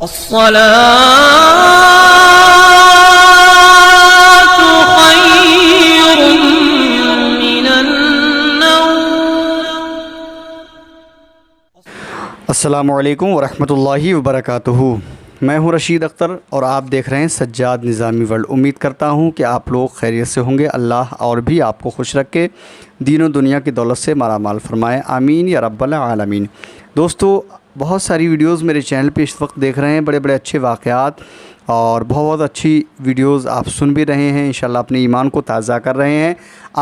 الصلاة خير من النوم. السلام علیکم ورحمۃ اللہ وبرکاتہ. میں ہوں رشید اختر اور آپ دیکھ رہے ہیں سجاد نظامی ورلڈ. امید کرتا ہوں کہ آپ لوگ خیریت سے ہوں گے. اللہ اور بھی آپ کو خوش رکھے، دین و دنیا کی دولت سے مالا مال فرمائے، آمین یا رب العالمین. دوستو، بہت ساری ویڈیوز میرے چینل پہ اس وقت دیکھ رہے ہیں، بڑے بڑے اچھے واقعات اور بہت اچھی ویڈیوز آپ سن بھی رہے ہیں. انشاءاللہ اپنے ایمان کو تازہ کر رہے ہیں.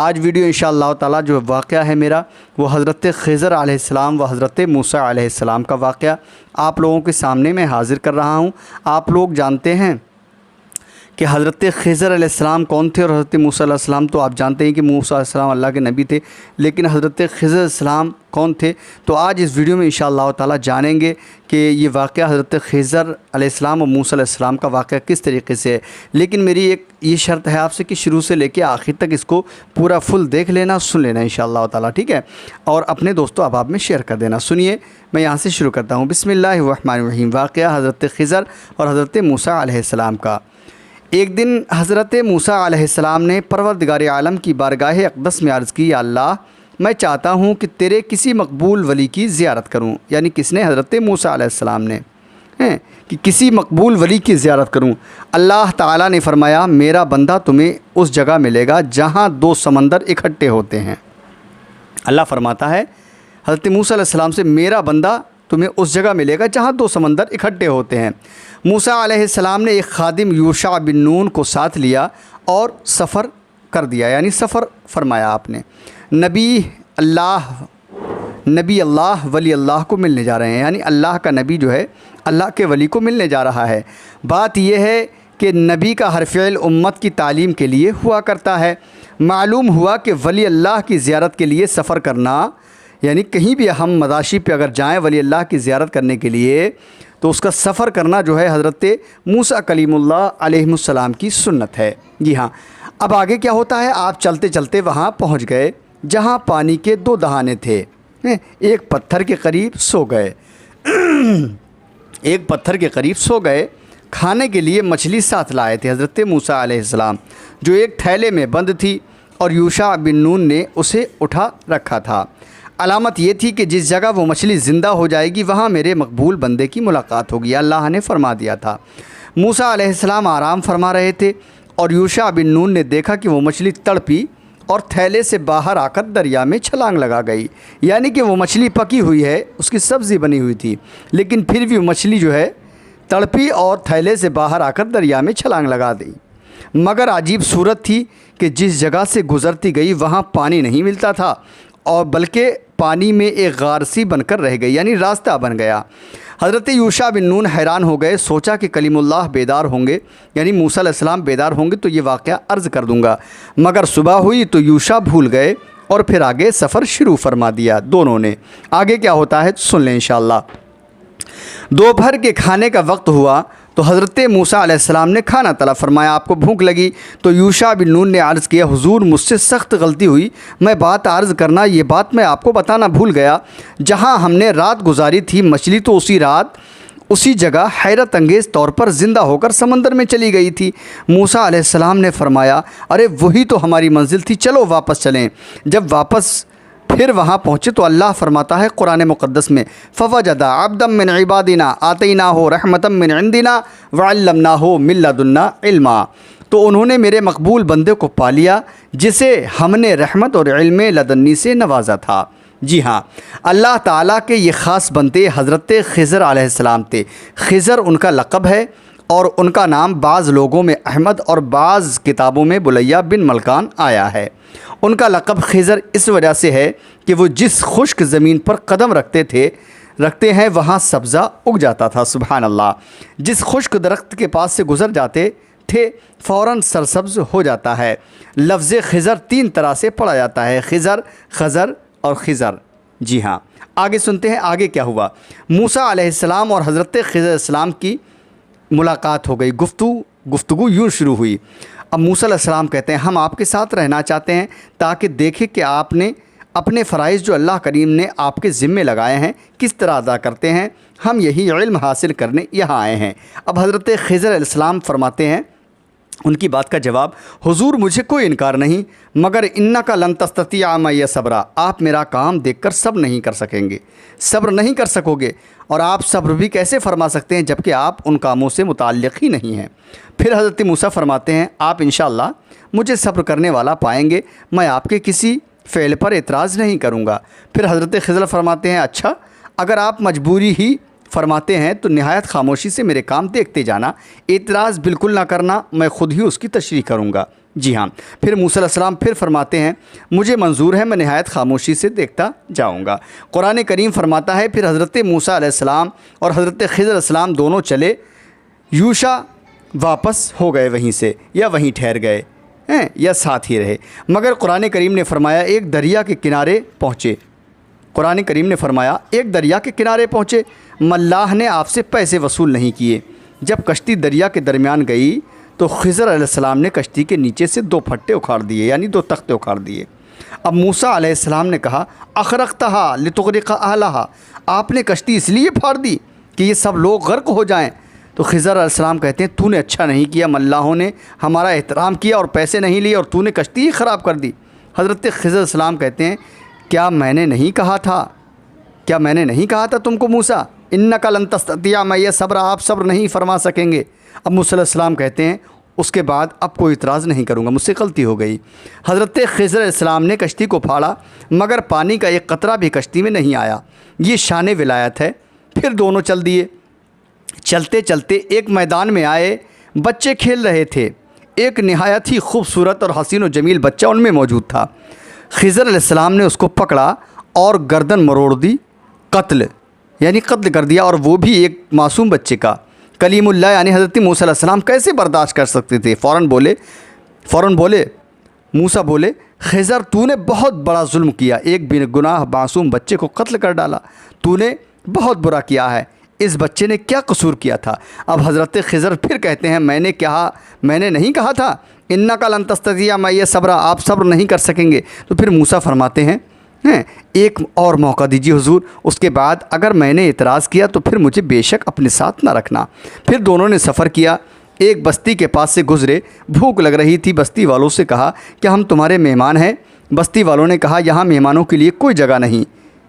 آج ویڈیو انشاءاللہ تعالی جو واقعہ ہے میرا، وہ حضرت خضر علیہ السلام و حضرت موسیٰ علیہ السلام کا واقعہ آپ لوگوں کے سامنے میں حاضر کر رہا ہوں. آپ لوگ جانتے ہیں کہ حضرت خضر علیہ السلام کون تھے اور حضرت موسیٰ علیہ السلام تو آپ جانتے ہیں کہ موسیٰ علیہ السلام اللہ کے نبی تھے، لیکن حضرت خضر علیہ السلام کون تھے؟ تو آج اس ویڈیو میں انشاءاللہ تعالی جانیں گے کہ یہ واقعہ حضرت خضر علیہ السلام اور موسیٰ علیہ السلام کا واقعہ کس طریقے سے ہے. لیکن میری ایک یہ شرط ہے آپ سے کہ شروع سے لے کے آخر تک اس کو پورا فل دیکھ لینا، سن لینا انشاءاللہ تعالی، ٹھیک ہے؟ اور اپنے دوستوں احباب میں شیئر کر دینا. سنیے، میں یہاں سے شروع کرتا ہوں. بسم اللہ الرحمن الرحیم. واقعہ حضرت خضر اور حضرت موسیٰ علیہ السلام کا. ایک دن حضرت موسیٰ علیہ السلام نے پروردگار عالم کی بارگاہ اقدس میں عرض کی، یا اللہ، میں چاہتا ہوں کہ تیرے کسی مقبول ولی کی زیارت کروں. یعنی کس نے؟ حضرت موسیٰ علیہ السلام نے، کہ کسی مقبول ولی کی زیارت کروں. اللہ تعالیٰ نے فرمایا، میرا بندہ تمہیں اس جگہ ملے گا جہاں دو سمندر اکٹھے ہوتے ہیں. اللہ فرماتا ہے حضرت موسیٰ علیہ السلام سے، میرا بندہ تمہیں اس جگہ ملے گا جہاں دو سمندر اکٹھے ہوتے ہیں. موسیٰ علیہ السلام نے ایک خادم یوشع بن نون کو ساتھ لیا اور سفر کر دیا، یعنی سفر فرمایا آپ نے. نبی اللہ ولی اللہ کو ملنے جا رہے ہیں، یعنی اللہ کا نبی جو ہے اللہ کے ولی کو ملنے جا رہا ہے. بات یہ ہے کہ نبی کا ہر فعل امت کی تعلیم کے لیے ہوا کرتا ہے. معلوم ہوا کہ ولی اللہ کی زیارت کے لیے سفر کرنا، یعنی کہیں بھی ہم مداشی پہ اگر جائیں ولی اللہ کی زیارت کرنے کے لیے، تو اس کا سفر کرنا جو ہے حضرت موسیٰ کلیم اللہ علیہ السلام کی سنت ہے. جی ہاں. اب آگے کیا ہوتا ہے؟ آپ چلتے چلتے وہاں پہنچ گئے جہاں پانی کے دو دہانے تھے. ایک پتھر کے قریب سو گئے کھانے کے لیے مچھلی ساتھ لائے تھے حضرت موسیٰ علیہ السلام، جو ایک تھیلے میں بند تھی اور یوشع بن نون نے اسے اٹھا رکھا تھا. علامت یہ تھی کہ جس جگہ وہ مچھلی زندہ ہو جائے گی وہاں میرے مقبول بندے کی ملاقات ہوگی. اللہ نے فرما دیا تھا. موسیٰ علیہ السلام آرام فرما رہے تھے اور یوشع بن نون نے دیکھا کہ وہ مچھلی تڑپی اور تھیلے سے باہر آ کر دریا میں چھلانگ لگا گئی. یعنی کہ وہ مچھلی پکی ہوئی ہے، اس کی سبزی بنی ہوئی تھی، لیکن پھر بھی وہ مچھلی جو ہے تڑپی اور تھیلے سے باہر آ کر دریا میں چھلانگ لگا دی. مگر عجیب صورت تھی کہ جس جگہ سے گزرتی گئی وہاں پانی نہیں ملتا تھا، اور بلکہ پانی میں ایک غار سی بن کر رہ گئی، یعنی راستہ بن گیا. حضرت یوشع بن نون حیران ہو گئے. سوچا کہ کلیم اللہ بیدار ہوں گے، یعنی موسیٰ علیہ السلام بیدار ہوں گے تو یہ واقعہ عرض کر دوں گا. مگر صبح ہوئی تو یوشع بھول گئے اور پھر آگے سفر شروع فرما دیا دونوں نے. آگے کیا ہوتا ہے سن لیں انشاءاللہ. دوپہر کے کھانے کا وقت ہوا تو حضرت موسیٰ علیہ السلام نے کھانا طلب فرمایا. آپ کو بھوک لگی تو یوشع بن نون نے عرض کیا، حضور مجھ سے سخت غلطی ہوئی، میں بات عرض کرنا، یہ بات میں آپ کو بتانا بھول گیا. جہاں ہم نے رات گزاری تھی مچھلی تو اسی جگہ حیرت انگیز طور پر زندہ ہو کر سمندر میں چلی گئی تھی. موسیٰ علیہ السلام نے فرمایا، ارے وہی تو ہماری منزل تھی، چلو واپس چلیں. جب واپس پھر وہاں پہنچے تو اللہ فرماتا ہے قرآن مقدس میں، فَوَجَدَ عَبْدًا مِّنْ عِبَادِنَا آتَيْنَاهُ رَحْمَةً مِّنْ عِنْدِنَا وَعَلَّمْنَاهُ مِن لَّدُنَّا عِلْمًا. تو انہوں نے میرے مقبول بندے کو پا لیا جسے ہم نے رحمت اور علم لدنی سے نوازا تھا. جی ہاں، اللہ تعالیٰ کے یہ خاص بندے حضرت خضر علیہ السلام تھے. خضر ان کا لقب ہے اور ان کا نام بعض لوگوں میں احمد اور بعض کتابوں میں بلیہ بن ملکان آیا ہے. ان کا لقب خضر اس وجہ سے ہے کہ وہ جس خشک زمین پر قدم رکھتے ہیں وہاں سبزہ اگ جاتا تھا. سبحان اللہ. جس خشک درخت کے پاس سے گزر جاتے تھے فوراً سرسبز ہو جاتا ہے. لفظ خضر 3 طرح سے پڑھا جاتا ہے، خضر، خضر اور خضر. جی ہاں، آگے سنتے ہیں آگے کیا ہوا. موسیٰ علیہ السلام اور حضرت خضر علیہ السلام کی ملاقات ہو گئی. گفتگو یوں شروع ہوئی. اب موسیٰ علیہ السلام کہتے ہیں، ہم آپ کے ساتھ رہنا چاہتے ہیں تاکہ دیکھیں کہ آپ نے اپنے فرائض جو اللہ کریم نے آپ کے ذمے لگائے ہیں کس طرح ادا کرتے ہیں، ہم یہی علم حاصل کرنے یہاں آئے ہیں۔ اب حضرت خضر علیہ السلام فرماتے ہیں ان کی بات کا جواب، حضور مجھے کوئی انکار نہیں، مگر انکا لن تستطیع معی صبرا، آپ میرا کام دیکھ کر صبر نہیں کر سکیں گے، صبر نہیں کر سکو گے، اور آپ صبر بھی کیسے فرما سکتے ہیں جبکہ آپ ان کاموں سے متعلق ہی نہیں ہیں۔ پھر حضرت موسیٰ فرماتے ہیں آپ انشاءاللہ مجھے صبر کرنے والا پائیں گے، میں آپ کے کسی فعل پر اعتراض نہیں کروں گا۔ پھر حضرت خضر فرماتے ہیں اچھا اگر آپ مجبوری ہی فرماتے ہیں تو نہایت خاموشی سے میرے کام دیکھتے جانا، اعتراض بالکل نہ کرنا، میں خود ہی اس کی تشریح کروں گا۔ جی ہاں۔ پھر موسیٰ علیہ السلام پھر فرماتے ہیں مجھے منظور ہے، میں نہایت خاموشی سے دیکھتا جاؤں گا۔ قرآن کریم فرماتا ہے پھر حضرت موسیٰ علیہ السلام اور حضرت خضر علیہ السلام دونوں چلے، یوشع واپس ہو گئے وہیں سے، یا وہیں ٹھہر گئے یا ساتھ ہی رہے، مگر قرآن کریم نے فرمایا ایک دریا کے کنارے پہنچے۔ قرآن کریم نے فرمایا ایک دریا کے کنارے پہنچے، ملاح نے آپ سے پیسے وصول نہیں کیے۔ جب کشتی دریا کے درمیان گئی تو خضر علیہ السلام نے کشتی کے نیچے سے 2 پھٹے اکھاڑ دیے، یعنی 2 تختے اکھاڑ دیے۔ اب موسیٰ علیہ السلام نے کہا اخرقتہا لتغرق اہلہا، آپ نے کشتی اس لیے پھاڑ دی کہ یہ سب لوگ غرق ہو جائیں؟ تو خضر علیہ السلام کہتے ہیں تو نے اچھا نہیں کیا، ملاحوں نے ہمارا احترام کیا اور پیسے نہیں لیے اور تو نے کشتی ہی خراب کر دی۔ حضرت خضر علیہ السلام کہتے ہیں کیا میں نے نہیں کہا تھا تم کو موسیٰ انکا لن تستطیع معی صبرا، آپ صبر نہیں فرما سکیں گے۔ اب موسیٰ علیہ السلام کہتے ہیں اس کے بعد اب کوئی اعتراض نہیں کروں گا، مجھ سے غلطی ہو گئی۔ حضرت خضر علیہ السلام نے کشتی کو پھاڑا مگر پانی کا ایک قطرہ بھی کشتی میں نہیں آیا، یہ شان ولایت ہے۔ پھر دونوں چل دیے، چلتے چلتے ایک میدان میں آئے، بچے کھیل رہے تھے، ایک نہایت ہی خوبصورت اور حسین و جمیل بچہ ان میں موجود تھا۔ خضر علیہ السلام نے اس کو پکڑا اور گردن مروڑ دی، قتل کر دیا، اور وہ بھی ایک معصوم بچے کا۔ کلیم اللہ یعنی حضرت موسیٰ علیہ السلام کیسے برداشت کر سکتے تھے؟ فوراً بولے موسیٰ بولے خضر تو نے بہت بڑا ظلم کیا، ایک بے گناہ معصوم بچے کو قتل کر ڈالا، تو نے بہت برا کیا ہے، اس بچے نے کیا قصور کیا تھا؟ اب حضرت خضر پھر کہتے ہیں میں نے نہیں کہا تھا انکا لن تستطیع معی صبرا، آپ صبر نہیں کر سکیں گے؟ تو پھر موسیٰ فرماتے ہیں ایک اور موقع دیجیے حضور، اس کے بعد اگر میں نے اعتراض کیا تو پھر مجھے بے شک اپنے ساتھ نہ رکھنا۔ پھر دونوں نے سفر کیا، ایک بستی کے پاس سے گزرے، بھوک لگ رہی تھی، بستی والوں سے کہا کہ ہم تمہارے مہمان ہیں۔ بستی والوں نے کہا یہاں مہمانوں کے لیے کوئی جگہ نہیں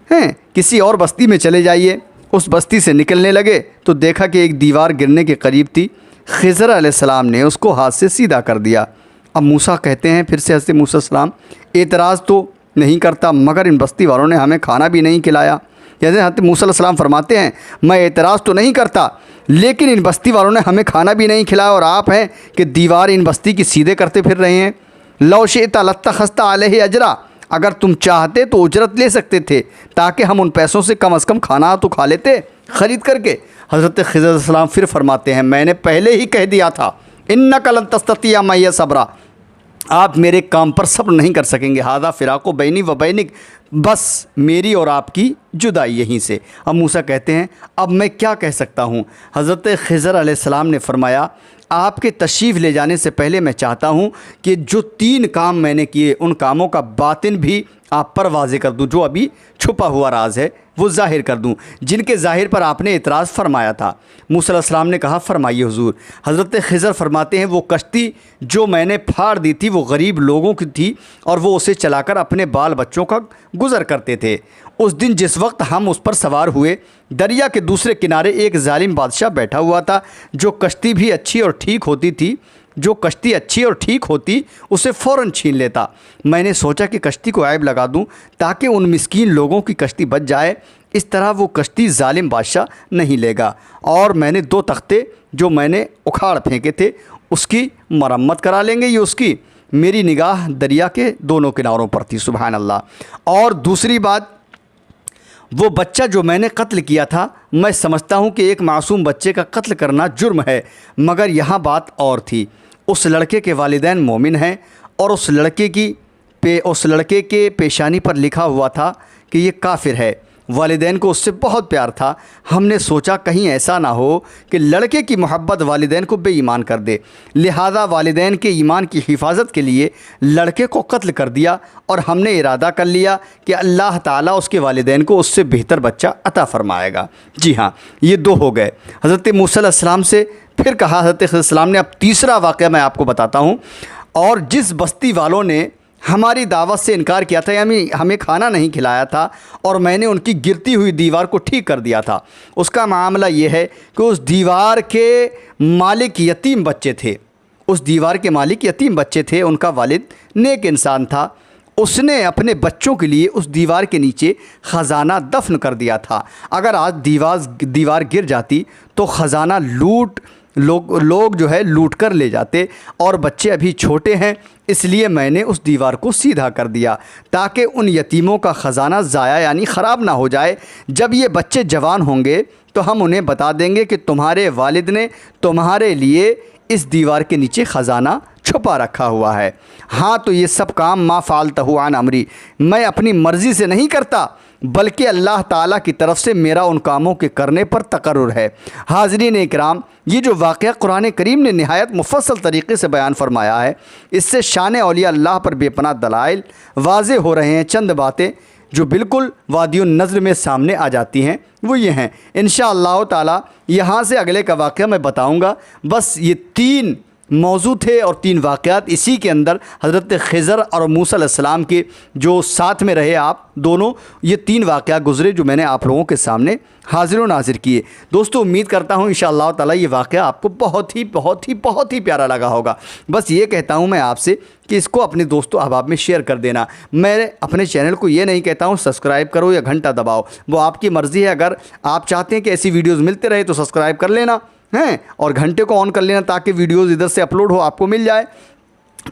ہے، کسی اور بستی میں چلے جائیے۔ اس بستی سے نکلنے لگے تو دیکھا کہ ایک دیوار گرنے کے قریب تھی، خضر علیہ السلام نے اس کو ہاتھ سے سیدھا کر دیا۔ اب موسیٰ کہتے ہیں پھر سے حضرت موسیٰ علیہ السلام اعتراض تو نہیں کرتا مگر ان بستی والوں نے ہمیں کھانا بھی نہیں کھلایا۔ جیسے حضرت موسیٰ علیہ السلام فرماتے ہیں میں اعتراض تو نہیں کرتا لیکن ان بستی والوں نے ہمیں کھانا بھی نہیں کھلایا، اور آپ ہیں کہ دیوار ان بستی کی سیدھے کرتے پھر رہے ہیں۔ لو شئت لاتخذت علیہ اجرا، اگر تم چاہتے تو اجرت لے سکتے تھے تاکہ ہم ان پیسوں سے کم از کم کھانا تو کھا لیتے خرید کر کے۔ حضرت خضر علیہ السلام پھر فرماتے ہیں میں نے پہلے ہی کہہ دیا تھا انکا لن تستطیع معی صبرا، آپ میرے کام پر صبر نہیں کر سکیں گے، ھذا فراق بینی و بینک، بس میری اور آپ کی جدائی یہیں سے۔ اب موسیٰ کہتے ہیں اب میں کیا کہہ سکتا ہوں؟ حضرت خضر علیہ السلام نے فرمایا آپ کے تشریف لے جانے سے پہلے میں چاہتا ہوں کہ جو 3 کام میں نے کیے ان کاموں کا باطن بھی آپ پر واضح کر دوں، جو ابھی چھپا ہوا راز ہے وہ ظاہر کر دوں، جن کے ظاہر پر آپ نے اعتراض فرمایا تھا۔ موسیٰ علیہ السلام نے کہا فرمائیے حضور۔ حضرت خضر فرماتے ہیں وہ کشتی جو میں نے پھاڑ دی تھی وہ غریب لوگوں کی تھی اور وہ اسے چلا کر اپنے بال بچوں کا گزر کرتے تھے۔ اس دن جس وقت ہم اس پر سوار ہوئے دریا کے دوسرے کنارے ایک ظالم بادشاہ بیٹھا ہوا تھا، جو کشتی اچھی اور ٹھیک ہوتی اسے فوراً چھین لیتا۔ میں نے سوچا کہ کشتی کو عیب لگا دوں تاکہ ان مسکین لوگوں کی کشتی بچ جائے، اس طرح وہ کشتی ظالم بادشاہ نہیں لے گا، اور میں نے 2 تختے جو میں نے اکھاڑ پھینکے تھے اس کی مرمت کرا لیں گے۔ یہ اس کی میری نگاہ دریا کے دونوں کناروں پر تھی، سبحان اللہ۔ اور دوسری بات، وہ بچہ جو میں نے قتل کیا تھا، میں سمجھتا ہوں کہ ایک معصوم بچے کا قتل کرنا جرم ہے، مگر یہاں بات اور تھی۔ اس لڑکے کے والدین مومن ہیں اور اس لڑکے کے پیشانی پر لکھا ہوا تھا کہ یہ کافر ہے۔ والدین کو اس سے بہت پیار تھا۔ ہم نے سوچا کہیں ایسا نہ ہو کہ لڑکے کی محبت والدین کو بے ایمان کر دے، لہذا والدین کے ایمان کی حفاظت کے لیے لڑکے کو قتل کر دیا، اور ہم نے ارادہ کر لیا کہ اللہ تعالیٰ اس کے والدین کو اس سے بہتر بچہ عطا فرمائے گا۔ جی ہاں، یہ دو ہو گئے۔ حضرت موسیٰ علیہ السلام سے پھر کہا حضرت خضر علیہ السلام نے، اب تیسرا واقعہ میں آپ کو بتاتا ہوں، اور جس بستی والوں نے ہماری دعوت سے انکار کیا تھا، یعنی ہمیں کھانا نہیں کھلایا تھا، اور میں نے ان کی گرتی ہوئی دیوار کو ٹھیک کر دیا تھا، اس کا معاملہ یہ ہے کہ اس دیوار کے مالک یتیم بچے تھے، اس دیوار کے مالک یتیم بچے تھے، ان کا والد نیک انسان تھا، اس نے اپنے بچوں کے لیے اس دیوار کے نیچے خزانہ دفن کر دیا تھا۔ اگر آج دیوار گر جاتی تو خزانہ لوگ جو ہے لوٹ کر لے جاتے، اور بچے ابھی چھوٹے ہیں، اس لیے میں نے اس دیوار کو سیدھا کر دیا تاکہ ان یتیموں کا خزانہ ضائع یعنی خراب نہ ہو جائے۔ جب یہ بچے جوان ہوں گے تو ہم انہیں بتا دیں گے کہ تمہارے والد نے تمہارے لیے اس دیوار کے نیچے خزانہ چھپا رکھا ہوا ہے۔ ہاں، تو یہ سب کام ما فعلتہ عن امری، میں اپنی مرضی سے نہیں کرتا، بلکہ اللہ تعالیٰ کی طرف سے میرا ان کاموں کے کرنے پر تقرر ہے۔ حاضرین اکرام، یہ جو واقعہ قرآن کریم نے نہایت مفصل طریقے سے بیان فرمایا ہے، اس سے شان اولیاء اللہ پر بے پناہ دلائل واضح ہو رہے ہیں۔ چند باتیں جو بالکل وادی النظر میں سامنے آ جاتی ہیں وہ یہ ہیں، انشاءاللہ تعالی یہاں سے اگلے کا واقعہ میں بتاؤں گا۔ بس یہ 3 موضوع تھے اور 3 واقعات، اسی کے اندر حضرت خضر اور موسیٰ علیہ السلام کے جو ساتھ میں رہے آپ دونوں، یہ 3 واقعات گزرے جو میں نے آپ لوگوں کے سامنے حاضر و ناظر کیے۔ دوستو، امید کرتا ہوں انشاءاللہ تعالی یہ واقعہ آپ کو بہت ہی پیارا لگا ہوگا۔ بس یہ کہتا ہوں میں آپ سے کہ اس کو اپنے دوستو احباب میں شیئر کر دینا۔ میں اپنے چینل کو یہ نہیں کہتا ہوں سبسکرائب کرو یا گھنٹہ دباؤ، وہ آپ کی مرضی ہے۔ اگر آپ چاہتے ہیں کہ ایسی ویڈیوز ملتے رہے تو سبسکرائب کر لینا ہیں، اور گھنٹے کو آن کر لینا تاکہ ویڈیوز ادھر سے اپلوڈ ہو آپ کو مل جائے۔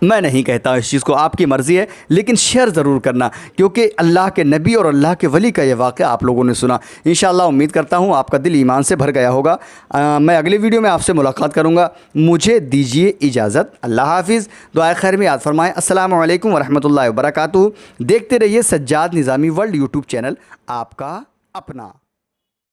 میں نہیں کہتا اس چیز کو، آپ کی مرضی ہے، لیکن شیئر ضرور کرنا، کیونکہ اللہ کے نبی اور اللہ کے ولی کا یہ واقعہ آپ لوگوں نے سنا۔ انشاءاللہ امید کرتا ہوں آپ کا دل ایمان سے بھر گیا ہوگا۔ میں اگلی ویڈیو میں آپ سے ملاقات کروں گا۔ مجھے دیجیے اجازت، اللہ حافظ، دعائے خیر میں یاد فرمائیں۔ السلام علیکم ورحمۃ اللہ وبرکاتہ۔ دیکھتے رہیے سجاد نظامی ورلڈ یوٹیوب چینل، آپ کا اپنا۔